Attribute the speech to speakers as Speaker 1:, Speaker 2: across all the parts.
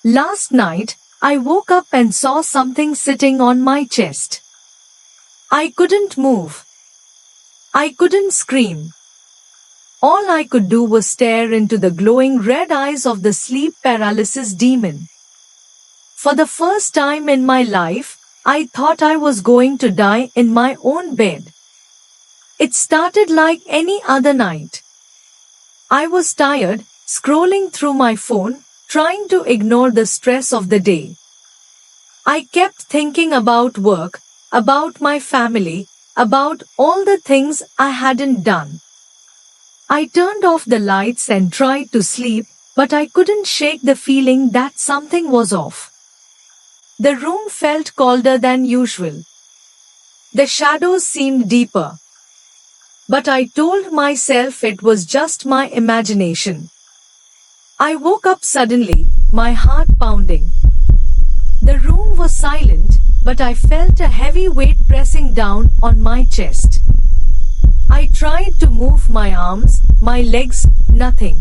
Speaker 1: Last night, I woke up and saw something sitting on my chest. I couldn't move. I couldn't scream. All I could do was stare into the glowing red eyes of the sleep paralysis demon. For the first time in my life, I thought I was going to die in my own bed. It started like any other night. I was tired, scrolling through my phone, trying to ignore the stress of the day. I kept thinking about work, about my family, about all the things I hadn't done. I turned off the lights and tried to sleep, but I couldn't shake the feeling that something was off. The room felt colder than usual. The shadows seemed deeper. But I told myself it was just my imagination. I woke up suddenly, my heart pounding. The room was silent, but I felt a heavy weight pressing down on my chest. I tried to move my arms, my legs, nothing.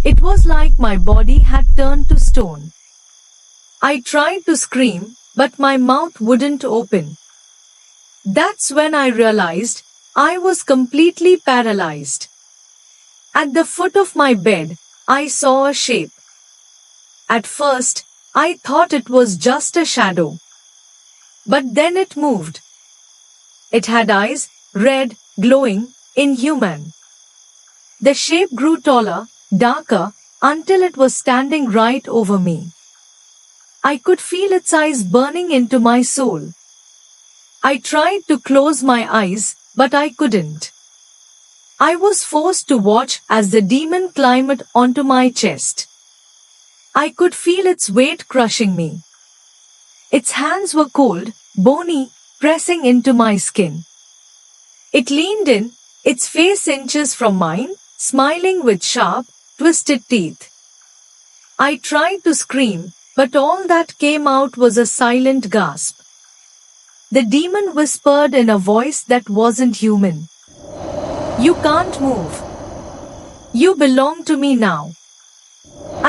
Speaker 1: It was like my body had turned to stone. I tried to scream, but my mouth wouldn't open. That's when I realized I was completely paralyzed. At the foot of my bed, I saw a shape. At first, I thought it was just a shadow. But then it moved. It had eyes, red, glowing, inhuman. The shape grew taller, darker, until it was standing right over me. I could feel its eyes burning into my soul. I tried to close my eyes, but I couldn't. I was forced to watch as the demon climbed onto my chest. I could feel its weight crushing me. Its hands were cold, bony, pressing into my skin. It leaned in, its face inches from mine, smiling with sharp, twisted teeth. I tried to scream, but all that came out was a silent gasp. The demon whispered in a voice that wasn't human. "You can't move. You belong to me now."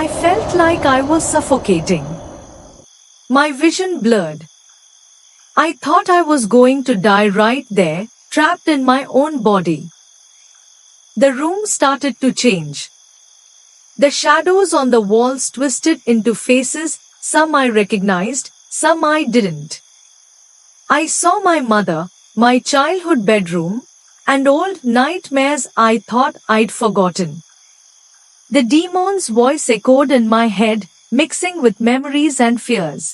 Speaker 1: I felt like I was suffocating. My vision blurred. I thought I was going to die right there, trapped in my own body. The room started to change. The shadows on the walls twisted into faces, some I recognized, some I didn't. I saw my mother, my childhood bedroom, and old nightmares I thought I'd forgotten. The demon's voice echoed in my head, mixing with memories and fears.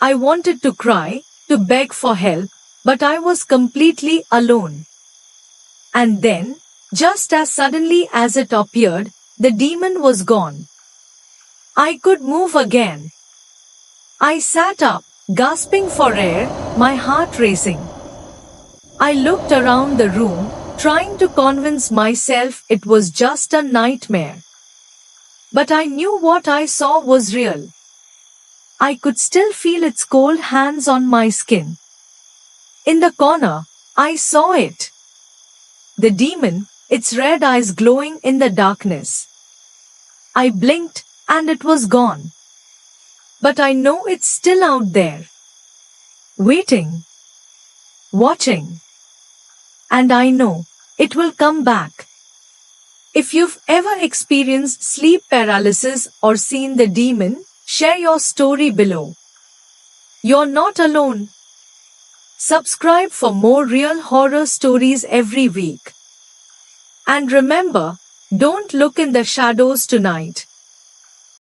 Speaker 1: I wanted to cry, to beg for help, but I was completely alone. And then, just as suddenly as it appeared, the demon was gone. I could move again. I sat up, gasping for air, my heart racing. I looked around the room, trying to convince myself it was just a nightmare. But I knew what I saw was real. I could still feel its cold hands on my skin. In the corner, I saw it. The demon, its red eyes glowing in the darkness. I blinked, and it was gone. But I know it's still out there. Waiting. Watching. And I know it will come back. If you've ever experienced sleep paralysis or seen the demon, share your story below. You're not alone. Subscribe for more real horror stories every week. And remember, don't look in the shadows tonight.